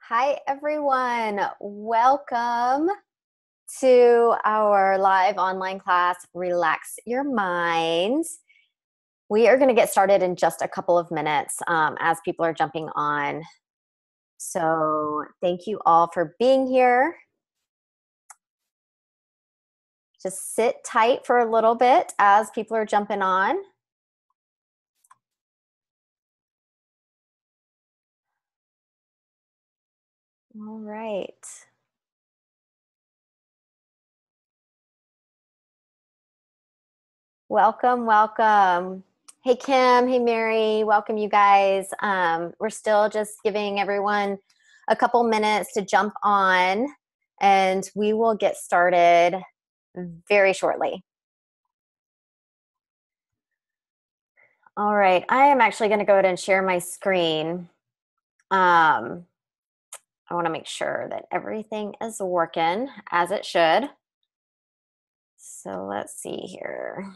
Hi, everyone. Welcome to our live online class, Relax Your Mind. We are going to get started in just a couple of minutes as people are jumping on. So thank you all for being here. Just sit tight for a little bit as people are jumping on. All right. Welcome, welcome. Hey, Kim. Hey, Mary. Welcome, you guys. We're still just giving everyone a couple minutes to jump on, and we will get started very shortly. All right. I am actually going to go ahead and share my screen. I want to make sure that everything is working as it should. So let's see here.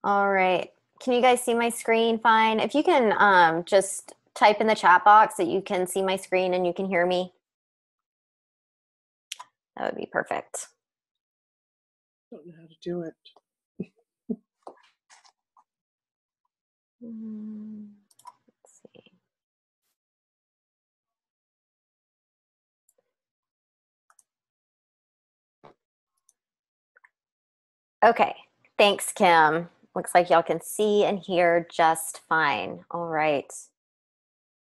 All right. Can you guys see my screen fine? If you can just type in the chat box that you can see my screen and you can hear me, that would be perfect. I don't know how to do it. Let's see. Okay. Thanks, Kim. Looks like y'all can see and hear just fine. All right.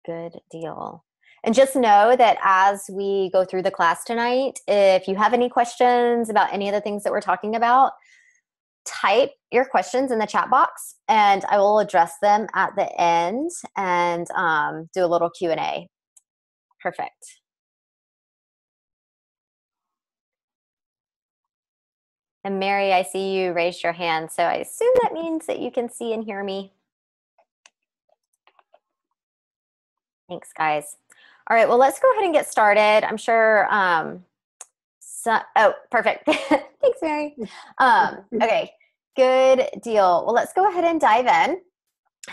Good deal. And just know that as we go through the class tonight, if you have any questions about any of the things that we're talking about, type your questions in the chat box and I will address them at the end and do a little Q&A. Perfect. And Mary, I see you raised your hand, so I assume that means that you can see and hear me. Thanks, guys. All right, well, let's go ahead and get started. I'm sure, oh, perfect. Thanks, Mary. Okay, good deal. Well, let's go ahead and dive in.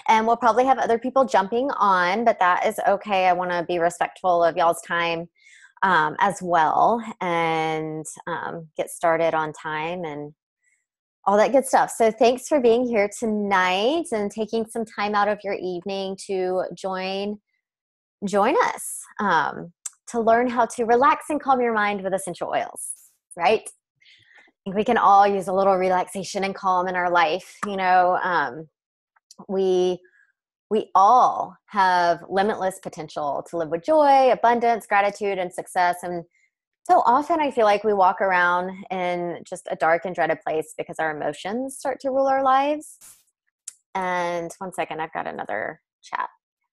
And we'll probably have other people jumping on, but that is okay. I want to be respectful of y'all's time as well and get started on time and all that good stuff. So thanks for being here tonight and taking some time out of your evening to join us to learn how to relax and calm your mind with essential oils, right? I think we can all use a little relaxation and calm in our life. You know, we all have limitless potential to live with joy, abundance, gratitude, and success. And so often I feel like we walk around in just a dark and dreaded place because our emotions start to rule our lives. And one second, I've got another chat.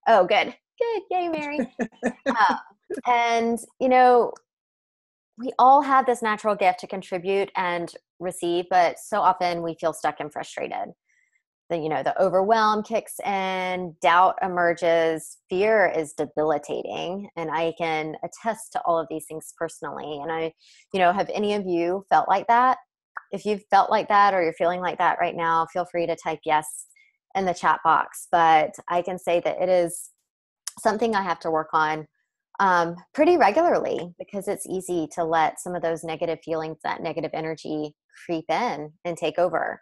Oh, good. Good. Yay, Mary. And, you know, we all have this natural gift to contribute and receive, but so often we feel stuck and frustrated. The overwhelm kicks in, doubt emerges, fear is debilitating, and I can attest to all of these things personally. And have any of you felt like that? If you've felt like that or you're feeling like that right now, feel free to type yes in the chat box. But I can say that it is something I have to work on pretty regularly because it's easy to let some of those negative feelings, that negative energy creep in and take over.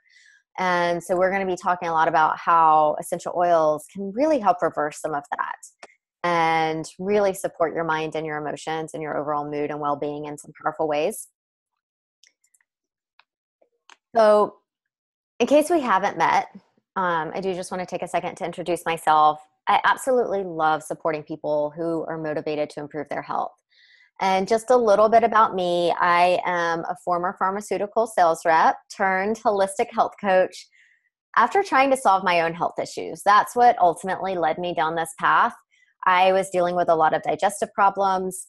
And so we're going to be talking a lot about how essential oils can really help reverse some of that and really support your mind and your emotions and your overall mood and well-being in some powerful ways. So in case we haven't met, I do just want to take a second to introduce myself. I absolutely love supporting people who are motivated to improve their health. And just a little bit about me, I am a former pharmaceutical sales rep turned holistic health coach after trying to solve my own health issues. That's what ultimately led me down this path. I was dealing with a lot of digestive problems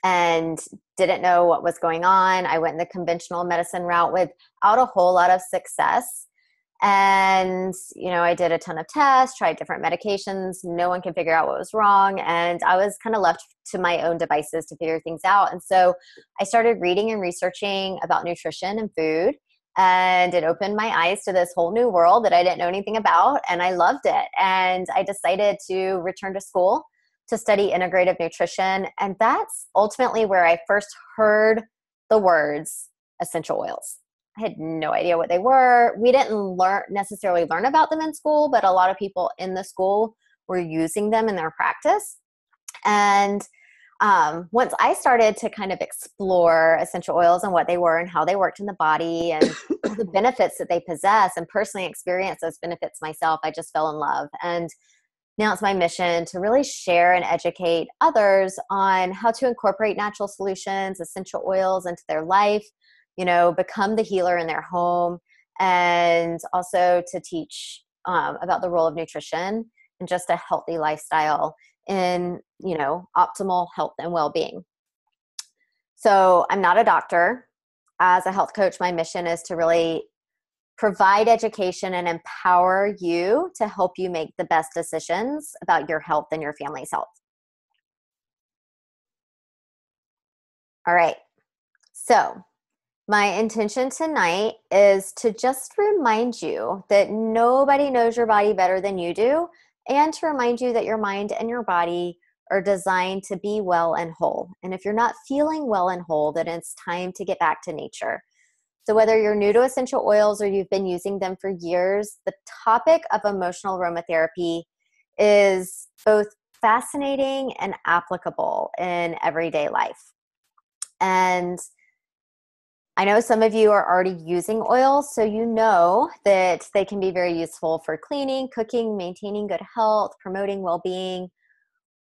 and didn't know what was going on. I went the conventional medicine route without a whole lot of success. And, I did a ton of tests, tried different medications. No one could figure out what was wrong. And I was kind of left to my own devices to figure things out. And so I started reading and researching about nutrition and food. And it opened my eyes to this whole new world that I didn't know anything about. And I loved it. And I decided to return to school to study integrative nutrition. And that's ultimately where I first heard the words essential oils. I had no idea what they were. We didn't necessarily learn about them in school, but a lot of people in the school were using them in their practice. And once I started to kind of explore essential oils and what they were and how they worked in the body and all the benefits that they possess, and personally experience those benefits myself, I just fell in love. And now it's my mission to really share and educate others on how to incorporate natural solutions, essential oils into their life, become the healer in their home, and also to teach about the role of nutrition and just a healthy lifestyle in, optimal health and well-being. So I'm not a doctor. As a health coach, my mission is to really provide education and empower you to help you make the best decisions about your health and your family's health. All right. So my intention tonight is to just remind you that nobody knows your body better than you do, and to remind you that your mind and your body are designed to be well and whole. And if you're not feeling well and whole, then it's time to get back to nature. So whether you're new to essential oils or you've been using them for years, the topic of emotional aromatherapy is both fascinating and applicable in everyday life. And I know some of you are already using oils, so you know that they can be very useful for cleaning, cooking, maintaining good health, promoting well-being.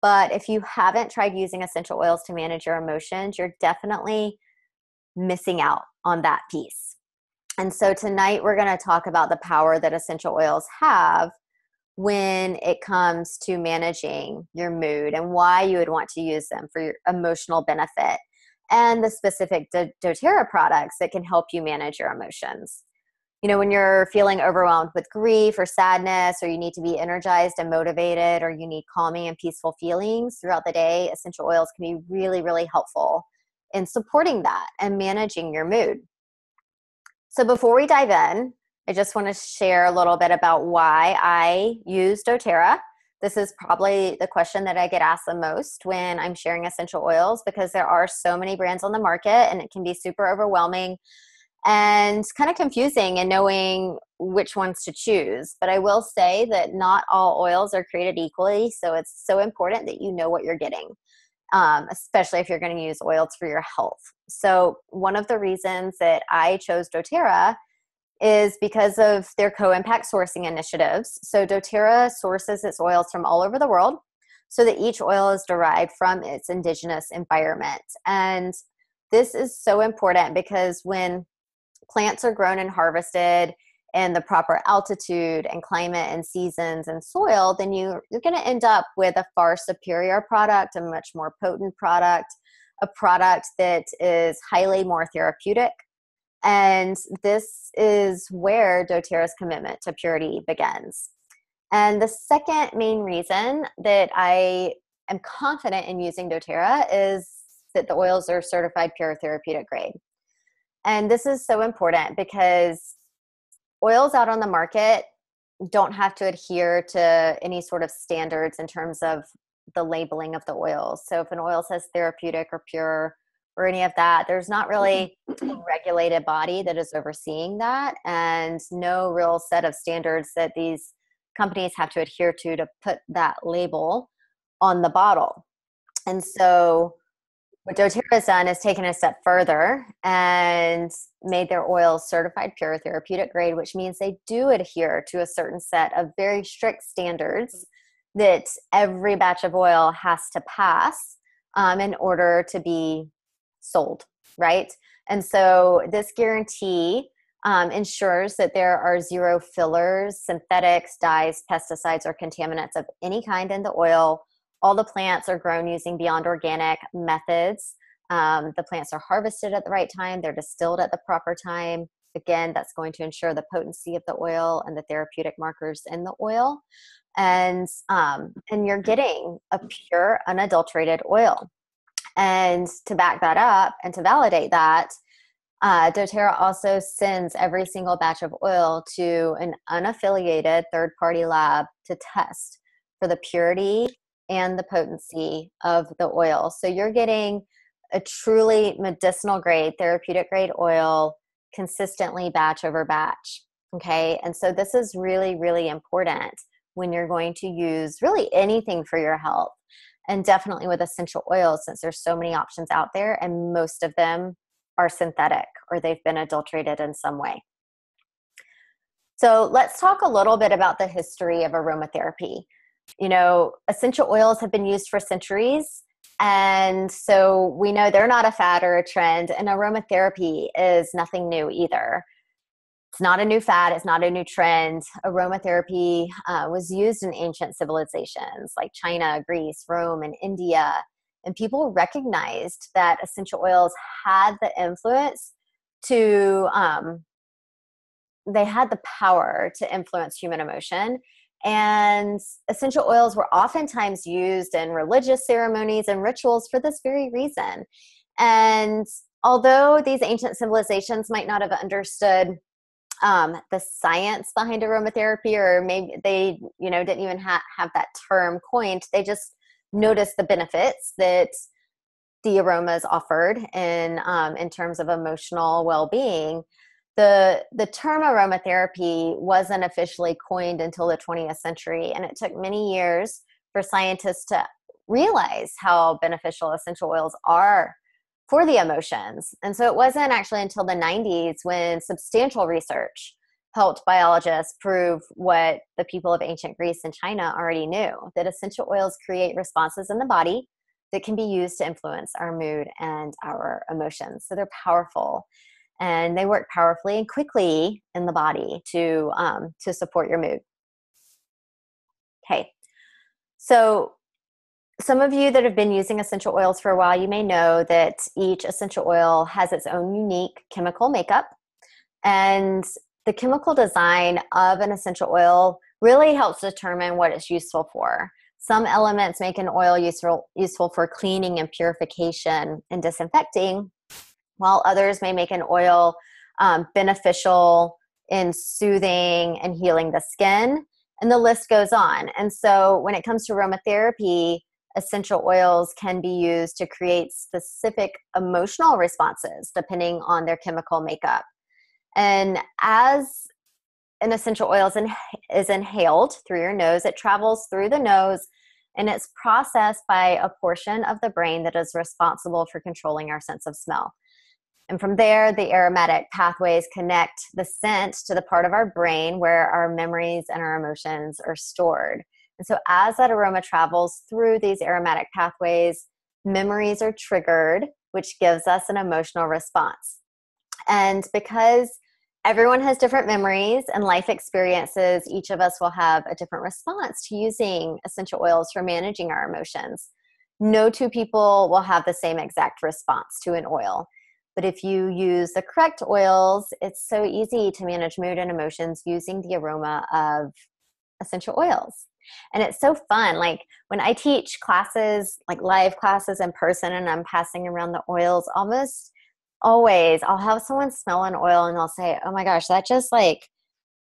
But if you haven't tried using essential oils to manage your emotions, you're definitely missing out on that piece. And so tonight we're going to talk about the power that essential oils have when it comes to managing your mood and why you would want to use them for your emotional benefit, and the specific doTERRA products that can help you manage your emotions. When you're feeling overwhelmed with grief or sadness, or you need to be energized and motivated, or you need calming and peaceful feelings throughout the day, essential oils can be really, really helpful in supporting that and managing your mood. So before we dive in, I just want to share a little bit about why I use doTERRA. This is probably the question that I get asked the most when I'm sharing essential oils, because there are so many brands on the market and it can be super overwhelming and kind of confusing in knowing which ones to choose. But I will say that not all oils are created equally, so it's so important that you know what you're getting, especially if you're going to use oils for your health. So one of the reasons that I chose doTERRA is because of their co-impact sourcing initiatives. So doTERRA sources its oils from all over the world, so that each oil is derived from its indigenous environment. And this is so important because when plants are grown and harvested in the proper altitude and climate and seasons and soil, then you're going to end up with a far superior product, a much more potent product, a product that is highly more therapeutic. And this is where doTERRA's commitment to purity begins. And the second main reason that I am confident in using doTERRA is that the oils are certified pure therapeutic grade. And this is so important because oils out on the market don't have to adhere to any sort of standards in terms of the labeling of the oils. So if an oil says therapeutic or pure or any of that, there's not really a regulated body that is overseeing that, and no real set of standards that these companies have to adhere to put that label on the bottle. And so what doTERRA has done is taken a step further and made their oils certified pure therapeutic grade, which means they do adhere to a certain set of very strict standards that every batch of oil has to pass in order to be sold, right? And so this guarantee ensures that there are zero fillers, synthetics, dyes, pesticides, or contaminants of any kind in the oil. All the plants are grown using beyond organic methods. The plants are harvested at the right time. They're distilled at the proper time. Again, that's going to ensure the potency of the oil and the therapeutic markers in the oil. And you're getting a pure, unadulterated oil. And to back that up and to validate that, doTERRA also sends every single batch of oil to an unaffiliated third-party lab to test for the purity and the potency of the oil. So you're getting a truly medicinal grade, therapeutic grade oil consistently batch over batch. Okay. And so this is really, really important when you're going to use really anything for your health, and definitely with essential oils, since there's so many options out there and most of them are synthetic or they've been adulterated in some way. So let's talk a little bit about the history of aromatherapy. You know, essential oils have been used for centuries. And so we know they're not a fad or a trend, and aromatherapy is nothing new either. It's not a new fad. It's not a new trend. Aromatherapy was used in ancient civilizations like China, Greece, Rome, and India. And people recognized that essential oils had the influence to, they had the power to influence human emotion. And essential oils were oftentimes used in religious ceremonies and rituals for this very reason. And although these ancient civilizations might not have understood the science behind aromatherapy, or maybe they, didn't even have that term coined, they just noticed the benefits that the aromas offered in terms of emotional well-being. The term aromatherapy wasn't officially coined until the 20th century, and it took many years for scientists to realize how beneficial essential oils are for the emotions. And so it wasn't actually until the 90s when substantial research helped biologists prove what the people of ancient Greece and China already knew, that essential oils create responses in the body that can be used to influence our mood and our emotions. So they're powerful, and they work powerfully and quickly in the body to support your mood. Okay, so some of you that have been using essential oils for a while, you may know that each essential oil has its own unique chemical makeup. And the chemical design of an essential oil really helps determine what it's useful for. Some elements make an oil useful for cleaning and purification and disinfecting, while others may make an oil beneficial in soothing and healing the skin. And the list goes on. And so when it comes to aromatherapy, essential oils can be used to create specific emotional responses depending on their chemical makeup. And as an essential oil is inhaled through your nose, it travels through the nose and it's processed by a portion of the brain that is responsible for controlling our sense of smell. And from there, the aromatic pathways connect the scent to the part of our brain where our memories and our emotions are stored. And so as that aroma travels through these aromatic pathways, memories are triggered, which gives us an emotional response. And because everyone has different memories and life experiences, each of us will have a different response to using essential oils for managing our emotions. No two people will have the same exact response to an oil. But if you use the correct oils, it's so easy to manage mood and emotions using the aroma of essential oils. And it's so fun. Like when I teach classes, like live classes in person, and I'm passing around the oils, almost always I'll have someone smell an oil and they'll say, oh my gosh, that just like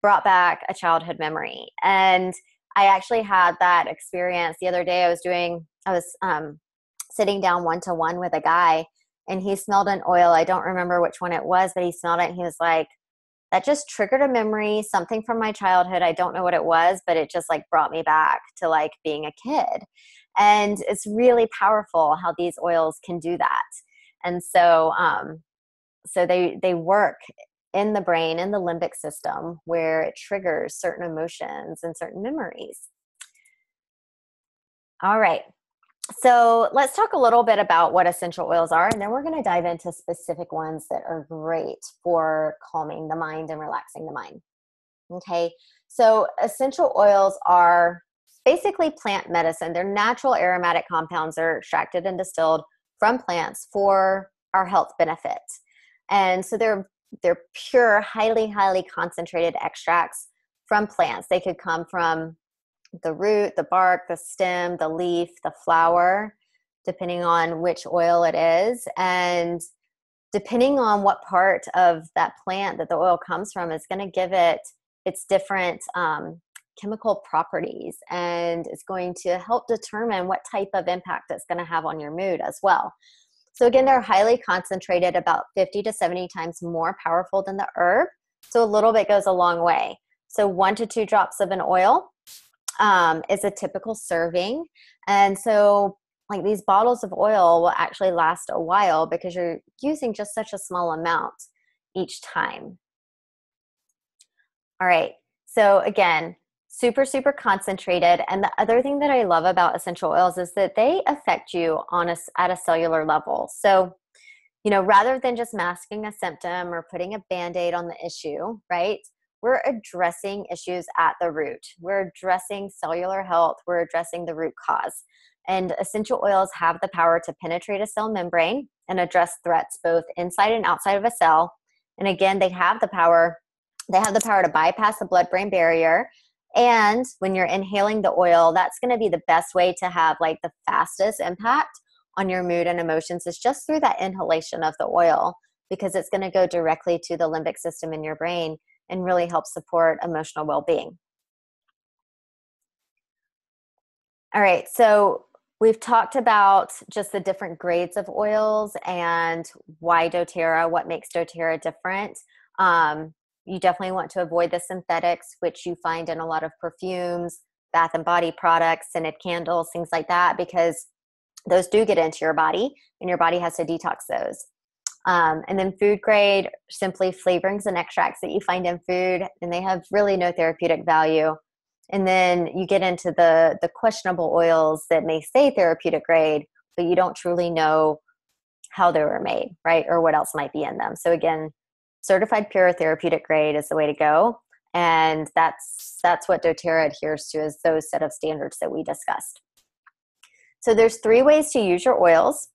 brought back a childhood memory. And I actually had that experience the other day. I was sitting down one-to-one with a guy, and he smelled an oil. I don't remember which one it was, but he smelled it and he was like, that just triggered a memory, something from my childhood. I don't know what it was, but it just like brought me back to like being a kid. And it's really powerful how these oils can do that. And so, they work in the brain, in the limbic system, where it triggers certain emotions and certain memories. All right. So let's talk a little bit about what essential oils are, and then we're going to dive into specific ones that are great for calming the mind and relaxing the mind. Okay, so essential oils are basically plant medicine. They're natural aromatic compounds that are extracted and distilled from plants for our health benefit. And so they're They're pure, highly, highly concentrated extracts from plants. They could come from the root, the bark, the stem, the leaf, the flower, depending on which oil it is. And depending on what part of that plant that the oil comes from is going to give it its different chemical properties, and it's going to help determine what type of impact it's going to have on your mood as well. So again, they're highly concentrated, about 50 to 70 times more powerful than the herb. So a little bit goes a long way. So 1 to 2 drops of an oil is a typical serving. And so like these bottles of oil will actually last a while because you're using just such a small amount each time. All right. So again, super, super concentrated. And the other thing that I love about essential oils is that they affect you at a cellular level. So, you know, rather than just masking a symptom or putting a Band-Aid on the issue, right? We're addressing issues at the root. We're addressing cellular health. We're addressing the root cause. And essential oils have the power to penetrate a cell membrane and address threats both inside and outside of a cell. And again, they have the power to bypass the blood-brain barrier. And when you're inhaling the oil, that's going to be the best way to have like the fastest impact on your mood and emotions is just through that inhalation of the oil, because it's going to go directly to the limbic system in your brain and really help support emotional well-being. All right, so we've talked about just the different grades of oils and why doTERRA, what makes doTERRA different. You definitely want to avoid the synthetics, which you find in a lot of perfumes, bath and body products, scented candles, things like that, because those do get into your body and your body has to detox those. And then food grade, simply flavorings and extracts that you find in food, and they have really no therapeutic value. And then you get into the questionable oils that may say therapeutic grade, but you don't truly know how they were made, right? Or what else might be in them. So again, certified pure therapeutic grade is the way to go. And that's what doTERRA adheres to, is those set of standards that we discussed. So there's 3 ways to use your oils.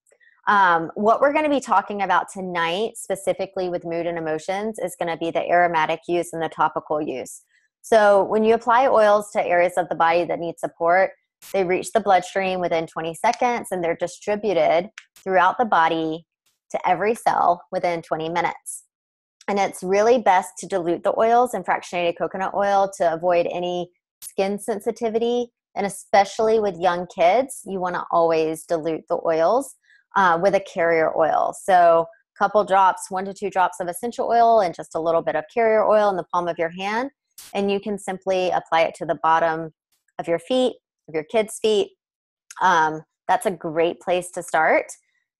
What we're going to be talking about tonight, specifically with mood and emotions, is going to be the aromatic use and the topical use. So when you apply oils to areas of the body that need support, they reach the bloodstream within 20 seconds and they're distributed throughout the body to every cell within 20 minutes. And it's really best to dilute the oils in fractionated coconut oil to avoid any skin sensitivity. And especially with young kids, you want to always dilute the oils with a carrier oil. So a couple drops, 1 to 2 drops of essential oil and just a little bit of carrier oil in the palm of your hand. And you can simply apply it to the bottom of your feet, of your kids' feet. That's a great place to start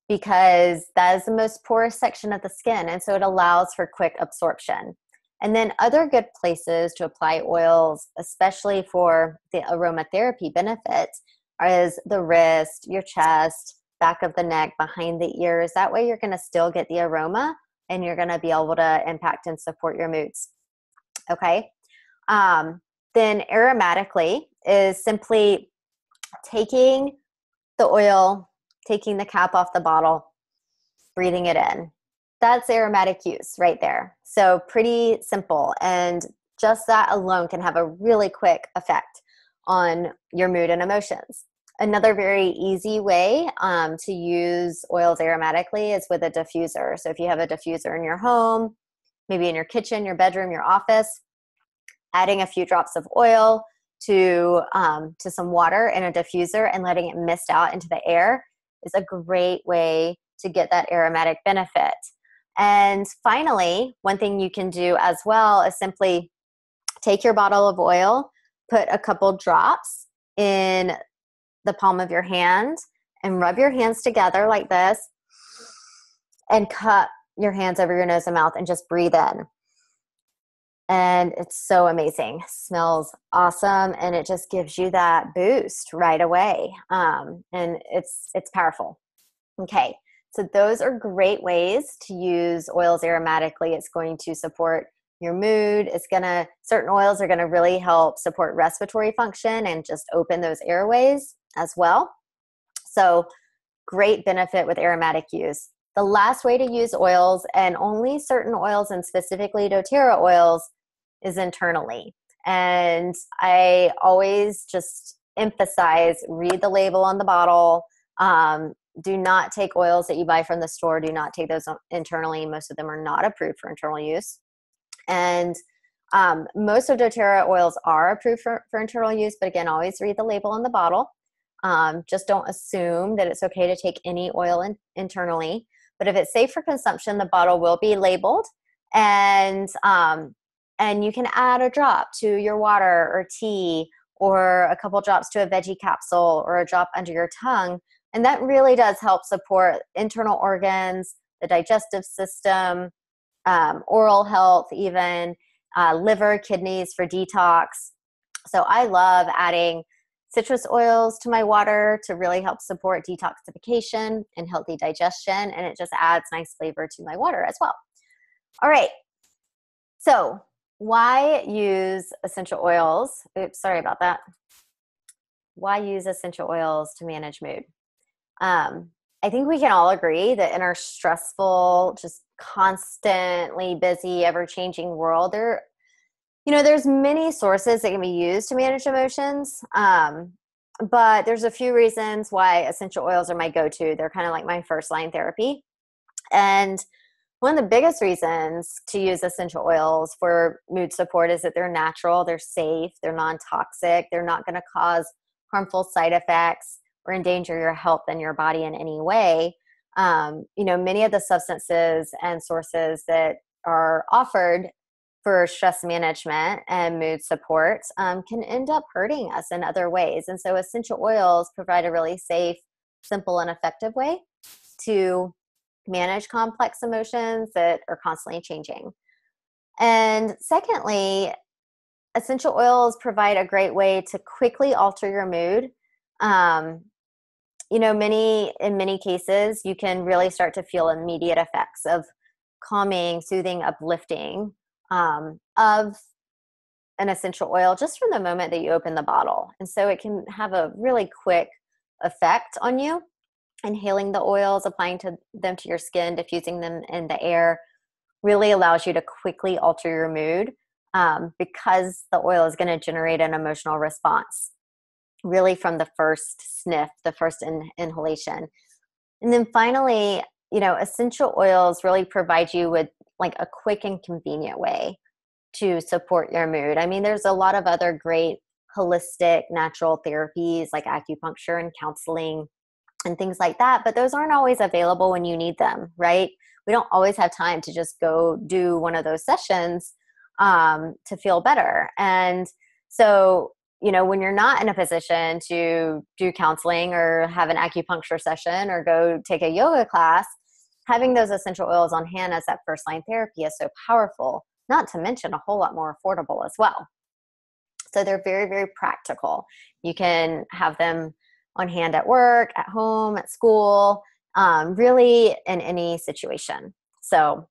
because that is the most porous section of the skin. And so it allows for quick absorption. And then other good places to apply oils, especially for the aromatherapy benefits, is the wrist, your chest, back of the neck, behind the ears. That way you're going to still get the aroma and you're going to be able to impact and support your moods. Okay. Then aromatically is simply taking the oil, taking the cap off the bottle, breathing it in. That's aromatic use right there. So pretty simple. And just that alone can have a really quick effect on your mood and emotions. Another very easy way to use oils aromatically is with a diffuser. So if you have a diffuser in your home, maybe in your kitchen, your bedroom, your office, adding a few drops of oil to some water in a diffuser and letting it mist out into the air is a great way to get that aromatic benefit. And finally, one thing you can do as well is simply take your bottle of oil, put a couple drops in the palm of your hand and rub your hands together like this and cup your hands over your nose and mouth and just breathe in. And it's so amazing. Smells awesome. And it just gives you that boost right away. And it's powerful. Okay. So those are great ways to use oils aromatically. It's going to support your mood. Certain oils are going to really help support respiratory function and just open those airways as well. So great benefit with aromatic use. The last way to use oils, and only certain oils and specifically doTERRA oils, is internally. And I always just emphasize, read the label on the bottle. Do not take oils that you buy from the store. Do not take those internally. Most of them are not approved for internal use. And most of doTERRA oils are approved for internal use, but again, always read the label on the bottle. Just don't assume that it's okay to take any oil internally. But if it's safe for consumption, the bottle will be labeled, and you can add a drop to your water or tea, or a couple drops to a veggie capsule, or a drop under your tongue. And that really does help support internal organs, the digestive system, oral health, even liver, kidneys for detox. So I love adding citrus oils to my water to really help support detoxification and healthy digestion. And it just adds nice flavor to my water as well. All right. So why use essential oils? Oops, sorry about that. Why use essential oils to manage mood? I think we can all agree that in our stressful, just constantly busy, ever-changing world, there's many sources that can be used to manage emotions. But there's a few reasons why essential oils are my go-to. They're kind of like my first line therapy. And one of the biggest reasons to use essential oils for mood support is that they're natural, they're safe, they're non-toxic, they're not going to cause harmful side effects or endanger your health and your body in any way. Many of the substances and sources that are offered for stress management and mood support can end up hurting us in other ways. And so essential oils provide a really safe, simple, and effective way to manage complex emotions that are constantly changing. And secondly, essential oils provide a great way to quickly alter your mood. In many cases, you can really start to feel immediate effects of calming, soothing, uplifting of an essential oil just from the moment that you open the bottle. And so it can have a really quick effect on you. Inhaling the oils, applying them to your skin, diffusing them in the air really allows you to quickly alter your mood because the oil is going to generate an emotional response really from the first sniff, the first inhalation. And then finally, essential oils really provide you with like a quick and convenient way to support your mood. I mean, there's a lot of other great holistic natural therapies like acupuncture and counseling and things like that, but those aren't always available when you need them, right? We don't always have time to just go do one of those sessions to feel better. And so, when you're not in a position to do counseling or have an acupuncture session or go take a yoga class, having those essential oils on hand as that first line therapy is so powerful, not to mention a whole lot more affordable as well. So they're very, very practical. You can have them on hand at work, at home, at school, really in any situation. So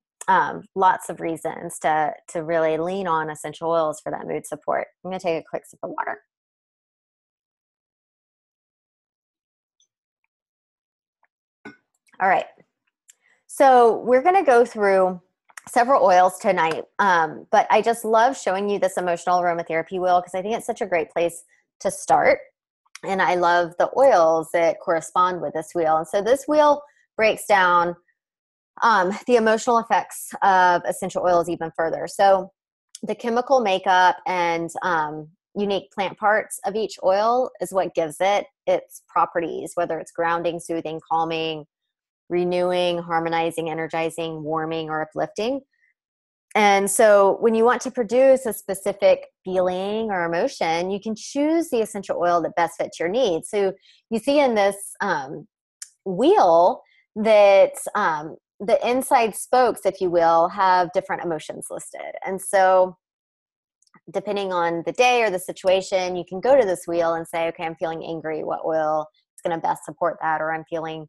lots of reasons to really lean on essential oils for that mood support. I'm going to take a quick sip of water. All right. So we're going to go through several oils tonight, but I just love showing you this emotional aromatherapy wheel because I think it's such a great place to start. And I love the oils that correspond with this wheel. And so this wheel breaks down the emotional effects of essential oils even further. So the chemical makeup and unique plant parts of each oil is what gives it its properties, whether it's grounding, soothing, calming, renewing, harmonizing, energizing, warming, or uplifting. And so when you want to produce a specific feeling or emotion, you can choose the essential oil that best fits your needs. So you see in this wheel that the inside spokes, if you will, have different emotions listed. And so depending on the day or the situation, you can go to this wheel and say, okay, I'm feeling angry. What oil is going to best support that? Or I'm feeling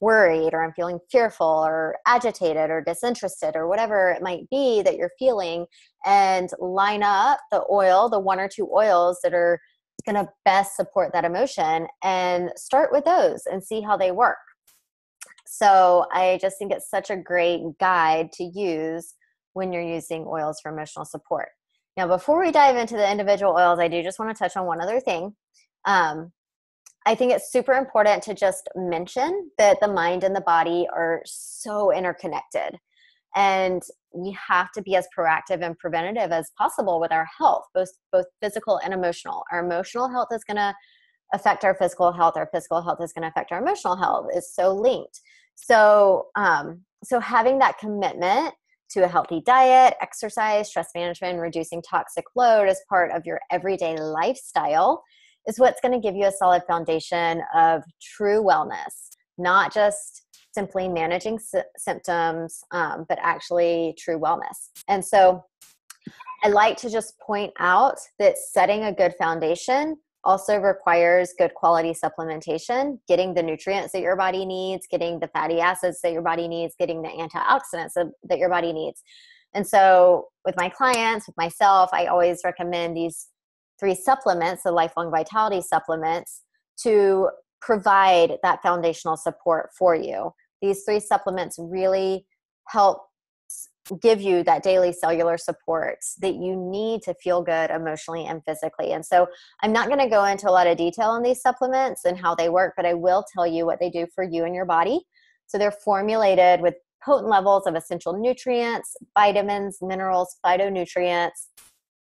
worried, or I'm feeling fearful or agitated or disinterested, or whatever it might be that you're feeling, and line up the oil, the one or two oils that are going to best support that emotion, and start with those and see how they work. So I just think it's such a great guide to use when you're using oils for emotional support. Now, before we dive into the individual oils, I do just want to touch on one other thing. I think it's super important to just mention that the mind and the body are so interconnected. And we have to be as proactive and preventative as possible with our health, both physical and emotional. Our emotional health is going to affect our physical health. Our physical health is going to affect our emotional health. It's so linked. So having that commitment to a healthy diet, exercise, stress management, reducing toxic load as part of your everyday lifestyle is what's going to give you a solid foundation of true wellness, not just simply managing symptoms, but actually true wellness. And so I like to just point out that setting a good foundation also requires good quality supplementation, getting the nutrients that your body needs, getting the fatty acids that your body needs, getting the antioxidants that your body needs. And so with my clients, with myself, I always recommend these 3 supplements, the lifelong vitality supplements, to provide that foundational support for you. These 3 supplements really help give you that daily cellular support that you need to feel good emotionally and physically. And so I'm not going to go into a lot of detail on these supplements and how they work, but I will tell you what they do for you and your body. So they're formulated with potent levels of essential nutrients, vitamins, minerals, phytonutrients,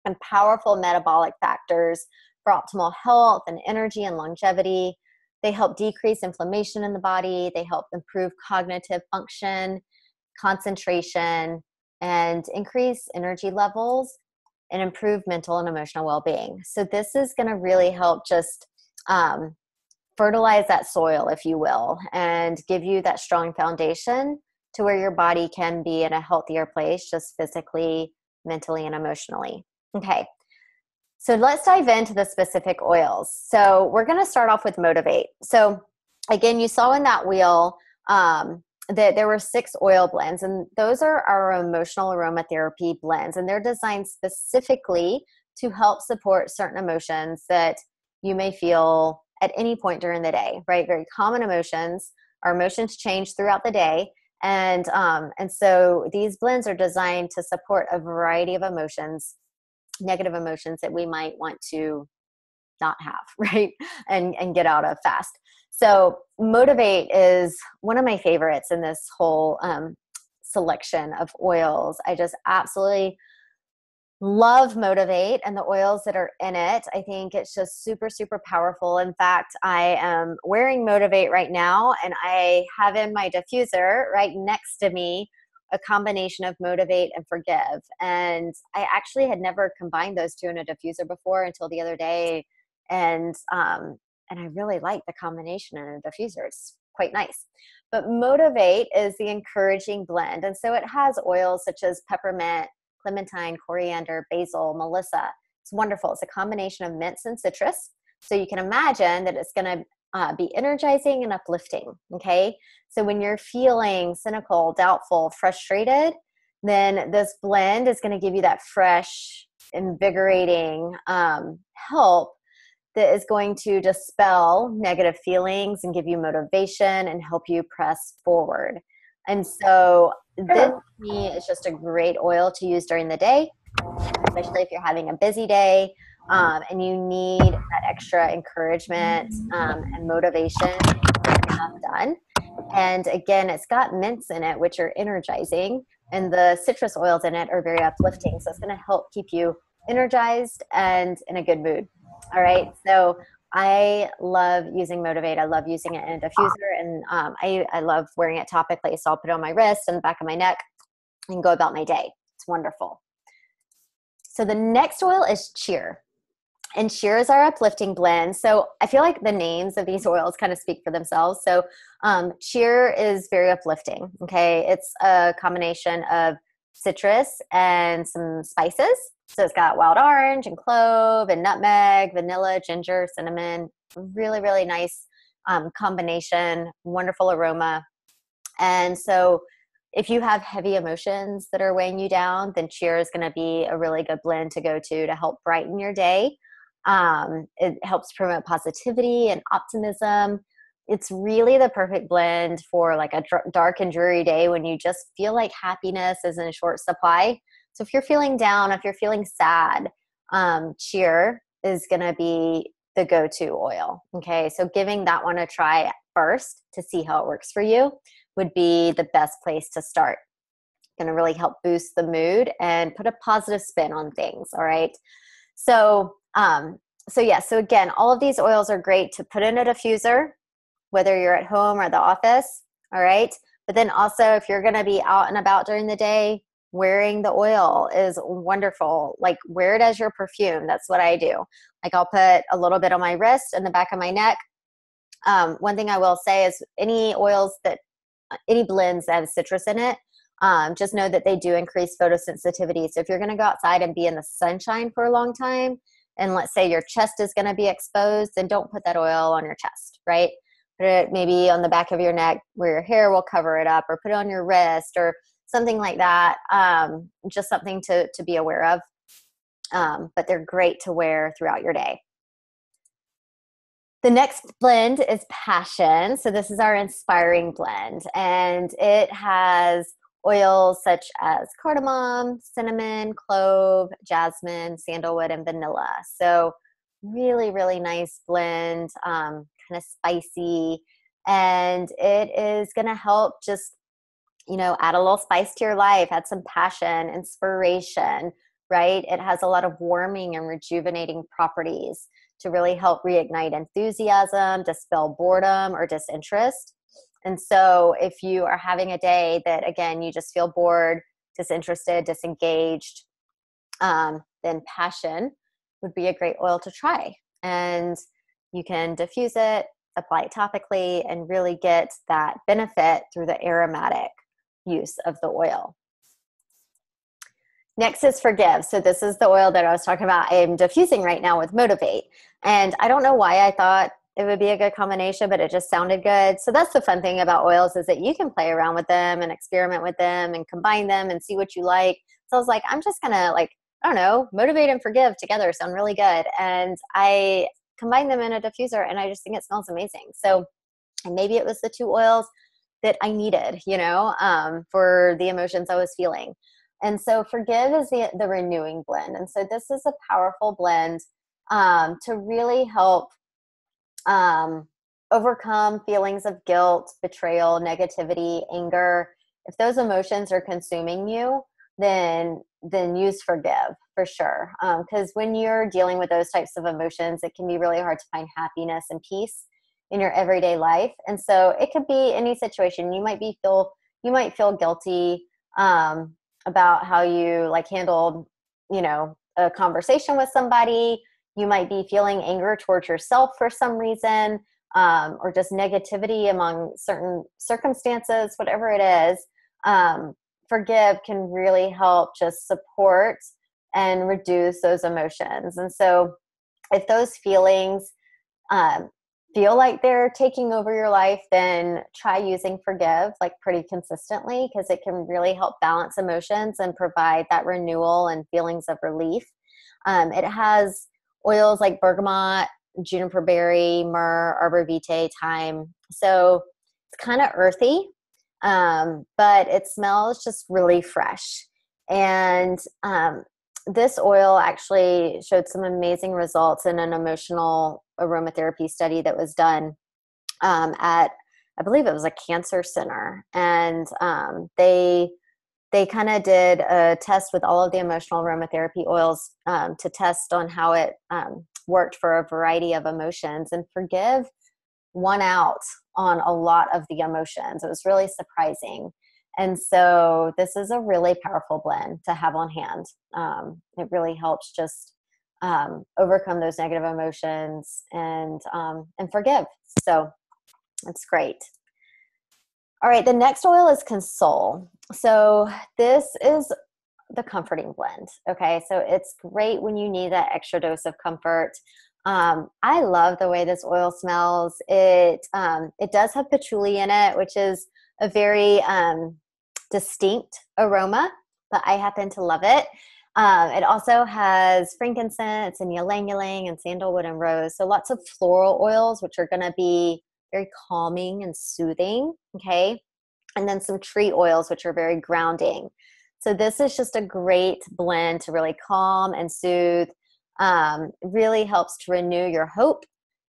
and powerful metabolic factors for optimal health and energy and longevity. They help decrease inflammation in the body. They help improve cognitive function, concentration, and increase energy levels and improve mental and emotional well-being. So this is going to really help just fertilize that soil, if you will, and give you that strong foundation to where your body can be in a healthier place, just physically, mentally, and emotionally. Okay. So let's dive into the specific oils. So we're going to start off with Motivate. So again, you saw in that wheel that there were 6 oil blends, and those are our emotional aromatherapy blends, and they're designed specifically to help support certain emotions that you may feel at any point during the day, right? Very common emotions. Our emotions change throughout the day. And so these blends are designed to support a variety of emotions, negative emotions that we might want to not have, right? And get out of fast. So Motivate is one of my favorites in this whole selection of oils. I just absolutely love Motivate and the oils that are in it. I think it's just super, super powerful. In fact, I am wearing Motivate right now, and I have in my diffuser right next to me a combination of Motivate and Forgive. And I actually had never combined those 2 in a diffuser before until the other day. And I really like the combination in a diffuser. It's quite nice. But Motivate is the encouraging blend. And so it has oils such as peppermint, clementine, coriander, basil, melissa. It's wonderful. It's a combination of mints and citrus. So you can imagine that it's going to be energizing and uplifting. Okay. So when you're feeling cynical, doubtful, frustrated, then this blend is going to give you that fresh, invigorating help that is going to dispel negative feelings and give you motivation and help you press forward. And so this to me is just a great oil to use during the day, especially if you're having a busy day and you need that extra encouragement and motivation to get stuff done. And again, it's got mints in it, which are energizing, and the citrus oils in it are very uplifting. So it's going to help keep you energized and in a good mood. All right. So I love using Motivate. I love using it in a diffuser, and I love wearing it topically. So I'll put it on my wrist and the back of my neck and go about my day. It's wonderful. So the next oil is Cheer. And Cheer is our uplifting blend. So I feel like the names of these oils kind of speak for themselves. So Cheer is very uplifting. Okay. It's a combination of citrus and some spices. So it's got wild orange and clove and nutmeg, vanilla, ginger, cinnamon. Really, really nice combination, wonderful aroma. And so if you have heavy emotions that are weighing you down, then Cheer is going to be a really good blend to go to help brighten your day. It helps promote positivity and optimism. it's really the perfect blend for like a dark and dreary day when you just feel like happiness is in short supply. So if you're feeling down, if you're feeling sad, cheer is going to be the go-to oil. Okay. So giving that one a try first to see how it works for you would be the best place to start. Going to really help boost the mood and put a positive spin on things. All right. So, so again, all of these oils are great to put in a diffuser, whether you're at home or the office. All right. But then also if you're going to be out and about during the day, wearing the oil is wonderful. Like wear it as your perfume. That's what I do. Like I'll put a little bit on my wrist and the back of my neck. One thing I will say is any blends that have citrus in it, just know that they do increase photosensitivity. So if you're going to go outside and be in the sunshine for a long time, and let's say your chest is going to be exposed, then don't put that oil on your chest, right? Put it maybe on the back of your neck where your hair will cover it up, or put it on your wrist or something like that. Just something to be aware of. But they're great to wear throughout your day. The next blend is Passion. So this is our inspiring blend, and it has oils such as cardamom, cinnamon, clove, jasmine, sandalwood, and vanilla. So really, really nice blend, kind of spicy, and it is going to help just, add a little spice to your life, add some passion, inspiration, right? It has a lot of warming and rejuvenating properties to really help reignite enthusiasm, dispel boredom or disinterest. And so if you are having a day that, again, you just feel bored, disinterested, disengaged, then Passion would be a great oil to try. And you can diffuse it, apply it topically, and really get that benefit through the aromatic use of the oil. Next is Forgive. So this is the oil that I was talking about. I'm diffusing right now with Motivate. And I don't know why I thought it would be a good combination, but it just sounded good. So that's the fun thing about oils, is that you can play around with them and experiment with them and combine them and see what you like. So I was like, I'm just going to Motivate and Forgive together sound really good. And I combined them in a diffuser, and I just think it smells amazing. So, and maybe it was the two oils that I needed, for the emotions I was feeling. And so Forgive is the renewing blend. And so this is a powerful blend to really help overcome feelings of guilt, betrayal, negativity, anger. If those emotions are consuming you, then use Forgive for sure. Because when you're dealing with those types of emotions, it can be really hard to find happiness and peace in your everyday life. And so it could be any situation. You might feel guilty about how you handled, a conversation with somebody. You might be feeling anger towards yourself for some reason, or just negativity among certain circumstances, whatever it is. Forgive can really help just support and reduce those emotions. And so if those feelings feel like they're taking over your life, then try using Forgive pretty consistently, because it can really help balance emotions and provide that renewal and feelings of relief. It has oils like bergamot, juniper berry, myrrh, arbor vitae, thyme. So it's kind of earthy, but it smells just really fresh. And this oil actually showed some amazing results in an emotional aromatherapy study that was done at, I believe it was a cancer center. And they kind of did a test with all of the emotional aromatherapy oils to test on how it worked for a variety of emotions. And Forgive won out on a lot of the emotions. It was really surprising. And so this is a really powerful blend to have on hand. It really helps just overcome those negative emotions and forgive. So it's great. All right, the next oil is Console. So this is the comforting blend. Okay, so it's great when you need that extra dose of comfort. I love the way this oil smells. It does have patchouli in it, which is a very distinct aroma, but I happen to love it. It also has frankincense and ylang ylang and sandalwood and rose. So lots of floral oils, which are going to be very calming and soothing. Okay. And then some tree oils, which are very grounding. So this is just a great blend to really calm and soothe. It really helps to renew your hope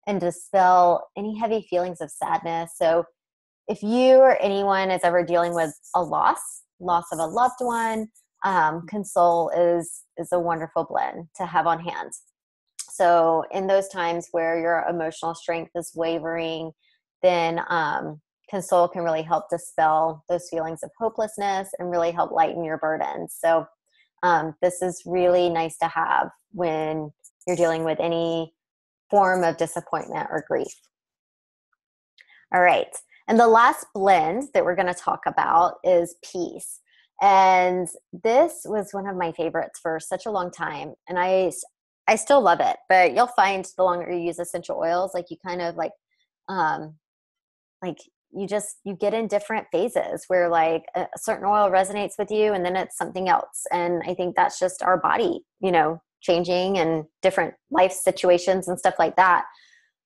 and dispel any heavy feelings of sadness. So if you or anyone is ever dealing with a loss of a loved one, Console is a wonderful blend to have on hand. So in those times where your emotional strength is wavering, then Console can really help dispel those feelings of hopelessness and really help lighten your burdens. So this is really nice to have when you're dealing with any form of disappointment or grief. All right. And the last blend that we're going to talk about is peace. And this was one of my favorites for such a long time. And I still love it, but you'll find the longer you use essential oils, like you kind of like you get in different phases where like a certain oil resonates with you and then it's something else. And I think that's just our body, changing and different life situations and stuff like that.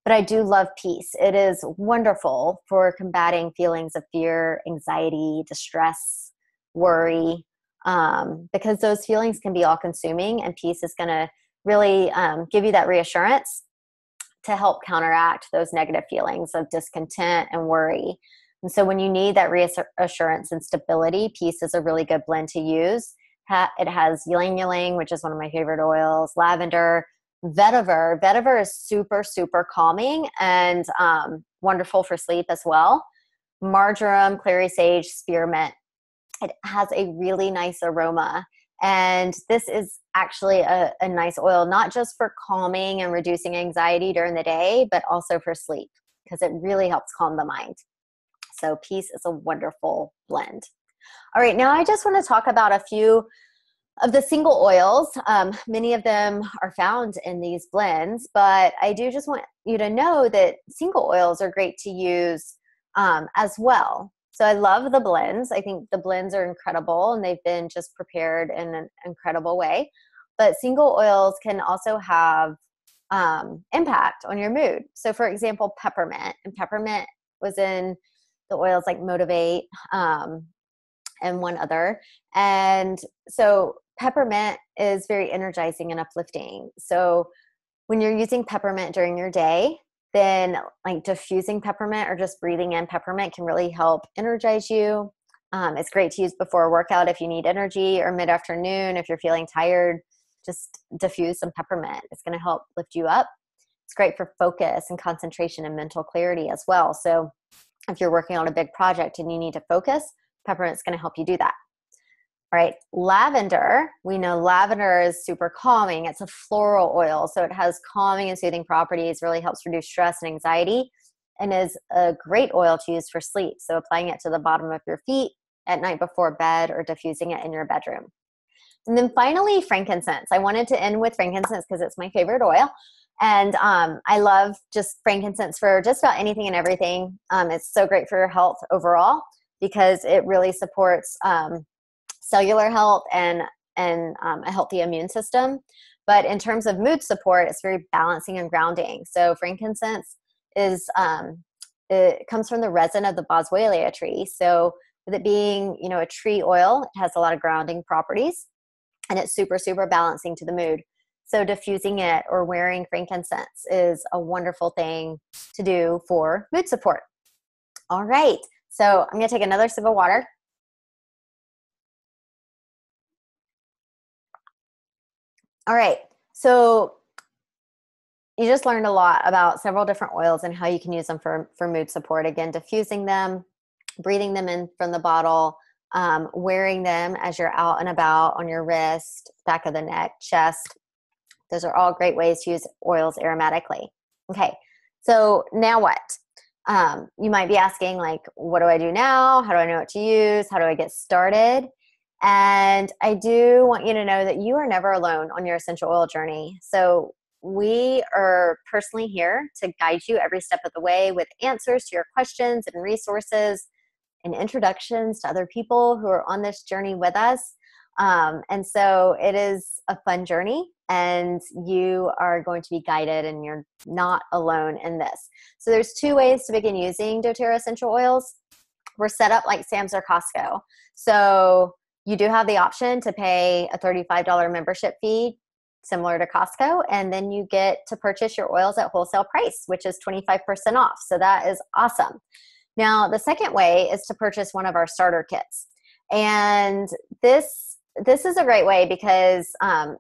But I do love peace. It is wonderful for combating feelings of fear, anxiety, distress, worry, because those feelings can be all consuming, and peace is going to really give you that reassurance to help counteract those negative feelings of discontent and worry. And so when you need that reassurance and stability, peace is a really good blend to use. It has ylang ylang, which is one of my favorite oils, lavender, vetiver. Vetiver is super, super calming and wonderful for sleep as well. Marjoram, clary sage, spearmint. It has a really nice aroma. And this is actually a nice oil, not just for calming and reducing anxiety during the day, but also for sleep, because it really helps calm the mind. So peace is a wonderful blend. All right, now I just want to talk about a few of the single oils. Many of them are found in these blends, but I do just want you to know that single oils are great to use as well. So I love the blends. I think the blends are incredible and they've been just prepared in an incredible way. But single oils can also have impact on your mood. So for example, peppermint. And peppermint was in the oils like Motivate and one other. And so peppermint is very energizing and uplifting. So when you're using peppermint during your day, then like diffusing peppermint or just breathing in peppermint can really help energize you. It's great to use before a workout if you need energy, or mid-afternoon if you're feeling tired. Just diffuse some peppermint. It's going to help lift you up. It's great for focus and concentration and mental clarity as well. So if you're working on a big project and you need to focus, peppermint's going to help you do that. All right, lavender. We know lavender is super calming. It's a floral oil, so it has calming and soothing properties, really helps reduce stress and anxiety, and is a great oil to use for sleep. So applying it to the bottom of your feet at night before bed, or diffusing it in your bedroom. And then finally, frankincense. I wanted to end with frankincense because it's my favorite oil. And I love just frankincense for just about anything and everything. It's so great for your health overall because it really supports cellular health and a healthy immune system. But in terms of mood support, it's very balancing and grounding. So frankincense is it comes from the resin of the boswellia tree. So with it being, a tree oil, it has a lot of grounding properties, and it's super, super balancing to the mood. So diffusing it or wearing frankincense is a wonderful thing to do for mood support. All right. So I'm going to take another sip of water. All right. So you just learned a lot about several different oils and how you can use them for mood support. Again, diffusing them, breathing them in from the bottle, wearing them as you're out and about on your wrist, back of the neck, chest. Those are all great ways to use oils aromatically. Okay, so now what? You might be asking, like, what do I do now? How do I know what to use? How do I get started? And I do want you to know that you are never alone on your essential oil journey. So we are personally here to guide you every step of the way with answers to your questions and resources and introductions to other people who are on this journey with us. And so it is a fun journey, and you are going to be guided, and you're not alone in this. So there's 2 ways to begin using doTERRA essential oils. We're set up like Sam's or Costco. So you do have the option to pay a $35 membership fee similar to Costco, and then you get to purchase your oils at wholesale price, which is 25% off. So that is awesome. Now, the second way is to purchase one of our starter kits. And this is a great way because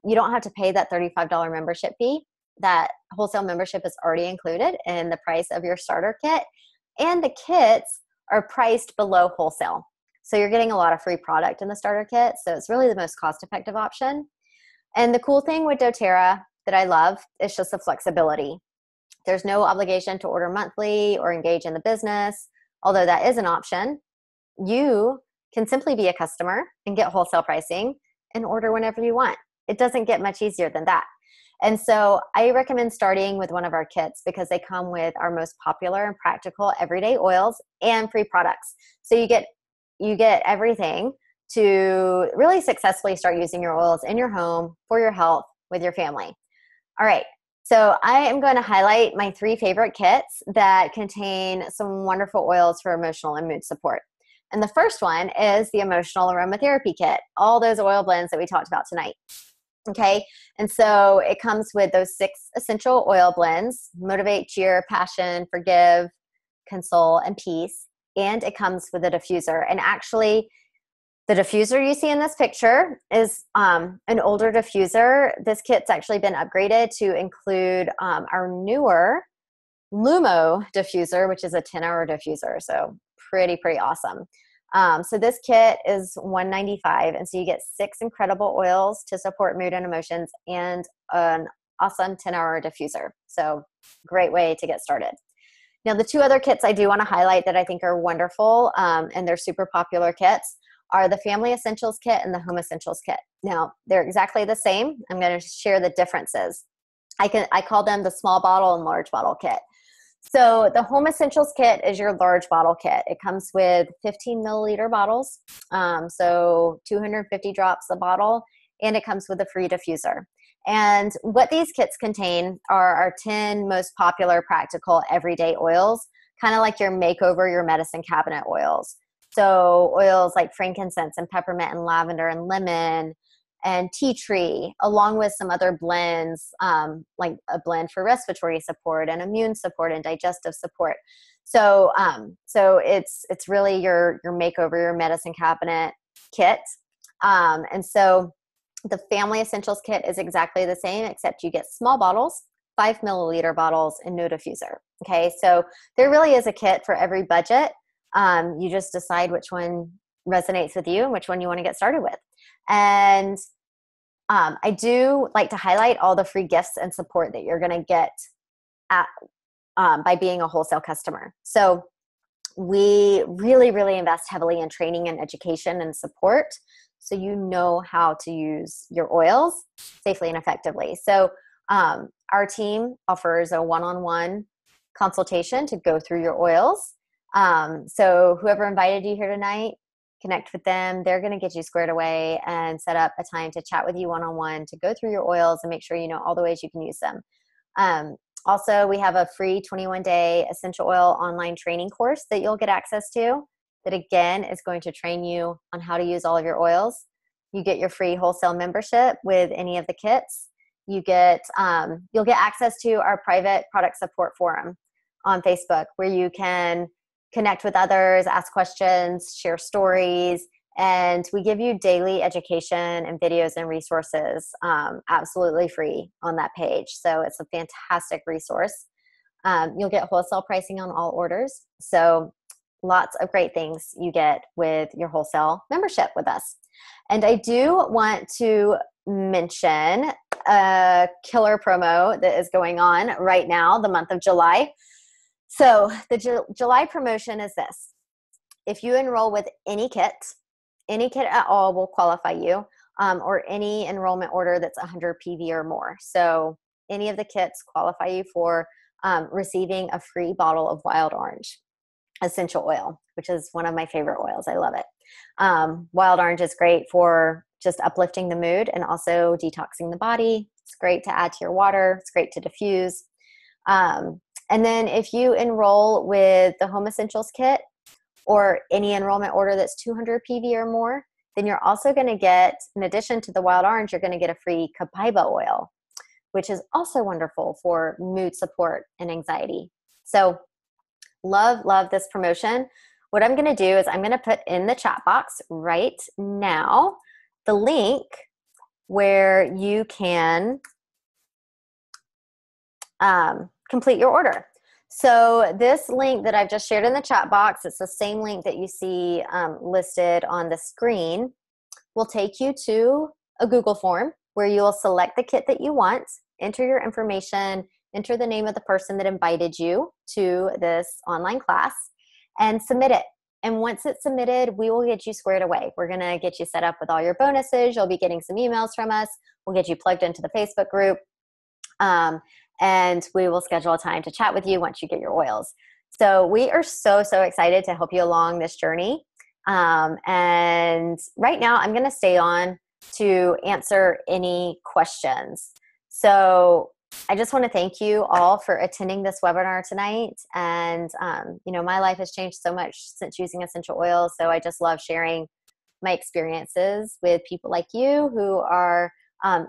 you don't have to pay that $35 membership fee. That wholesale membership is already included in the price of your starter kit. And the kits are priced below wholesale. So you're getting a lot of free product in the starter kit. So it's really the most cost-effective option. And the cool thing with doTERRA that I love is just the flexibility. There's no obligation to order monthly or engage in the business, although that is an option. You can simply be a customer and get wholesale pricing and order whenever you want. It doesn't get much easier than that. And so I recommend starting with one of our kits because they come with our most popular and practical everyday oils and free products. So you get everything to really successfully start using your oils in your home for your health with your family. All right. So I am going to highlight my 3 favorite kits that contain some wonderful oils for emotional and mood support. And the first one is the emotional aromatherapy kit, all those oil blends that we talked about tonight. Okay. And so it comes with those 6 essential oil blends: motivate, cheer, passion, forgive, console, and peace. And it comes with a diffuser. And actually, the diffuser you see in this picture is an older diffuser. This kit's actually been upgraded to include our newer Lumo diffuser, which is a 10-hour diffuser. So pretty awesome. So this kit is $195, and so you get 6 incredible oils to support mood and emotions and an awesome 10-hour diffuser. So great way to get started. Now, the 2 other kits I do want to highlight that I think are wonderful, and they're super popular kits, are the Family Essentials Kit and the Home Essentials Kit. Now, they're exactly the same. I'm going to share the differences. I call them the small bottle and large bottle kit. So the Home Essentials Kit is your large bottle kit. It comes with 15 milliliter bottles, so 250 drops a bottle, and it comes with a free diffuser. And what these kits contain are our 10 most popular practical everyday oils, kind of like your makeover, your medicine cabinet oils. So oils like frankincense and peppermint and lavender and lemon and tea tree, along with some other blends, like a blend for respiratory support and immune support and digestive support. So it's really your makeover, your medicine cabinet kit. And so the Family Essentials Kit is exactly the same, except you get small bottles, 5 milliliter bottles, and no diffuser. Okay, so there really is a kit for every budget. You just decide which one resonates with you and which one you want to get started with. And I do like to highlight all the free gifts and support that you're going to get by being a wholesale customer. So we really invest heavily in training and education and support, so you know how to use your oils safely and effectively. So our team offers a one-on-one consultation to go through your oils. So whoever invited you here tonight, connect with them. They're going to get you squared away and set up a time to chat with you one-on-one to go through your oils and make sure you know all the ways you can use them. Also, we have a free 21-day essential oil online training course that you'll get access to that, again, is going to train you on how to use all of your oils. You get your free wholesale membership with any of the kits. You'll get access to our private product support forum on Facebook, where you can connect with others, ask questions, share stories, and we give you daily education and videos and resources absolutely free on that page. So it's a fantastic resource. You'll get wholesale pricing on all orders. So lots of great things you get with your wholesale membership with us. And I do want to mention a killer promo that is going on right now, the month of July. So the July promotion is this. If you enroll with any kit at all will qualify you, or any enrollment order that's 100 PV or more. So any of the kits qualify you for receiving a free bottle of wild orange essential oil, which is one of my favorite oils. I love it. Wild orange is great for just uplifting the mood and also detoxing the body. It's great to add to your water. It's great to diffuse. And then if you enroll with the Home Essentials Kit or any enrollment order that's 200 PV or more, then you're also going to get, in addition to the wild orange, you're going to get a free copaiba oil, which is also wonderful for mood support and anxiety. So love, love this promotion. What I'm going to do is I'm going to put in the chat box right now the link where you can complete your order. So this link that I've just shared in the chat box, it's the same link that you see listed on the screen, will take you to a Google form where you will select the kit that you want, enter your information, enter the name of the person that invited you to this online class, and submit it. And once it's submitted, we will get you squared away. We're going to get you set up with all your bonuses. You'll be getting some emails from us. We'll get you plugged into the Facebook group. And we will schedule a time to chat with you once you get your oils. So we are so, so excited to help you along this journey. And right now I'm going to stay on to answer any questions. So I just want to thank you all for attending this webinar tonight. And, you know, my life has changed so much since using essential oils. So I just love sharing my experiences with people like you who are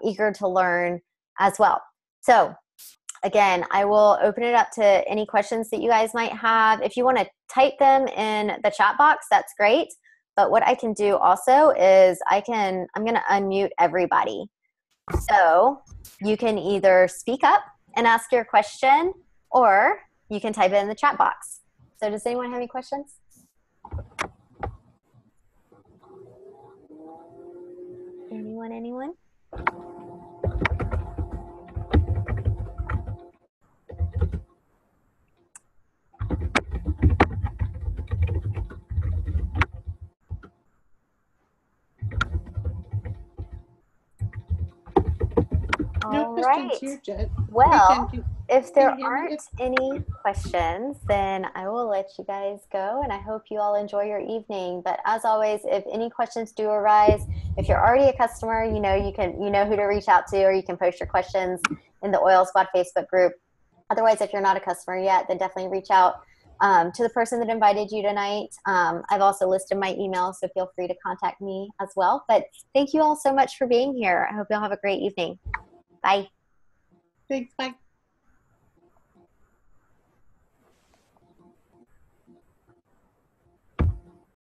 eager to learn as well. So again, I will open it up to any questions that you guys might have. If you want to type them in the chat box, that's great. But what I can do also is I'm going to unmute everybody. So you can either speak up and ask your question, or you can type it in the chat box. So does anyone have any questions? Anyone? No All questions right. here, Jen. Well, if there can you hear me? aren't any questions, then I will let you guys go, and I hope you all enjoy your evening. But as always, if any questions do arise, if you're already a customer, you know who to reach out to, or you can post your questions in the Oil Squad Facebook group. Otherwise, if you're not a customer yet, then definitely reach out to the person that invited you tonight. I've also listed my email, so feel free to contact me as well. But thank you all so much for being here. I hope you all have a great evening. Bye. Thanks, bye.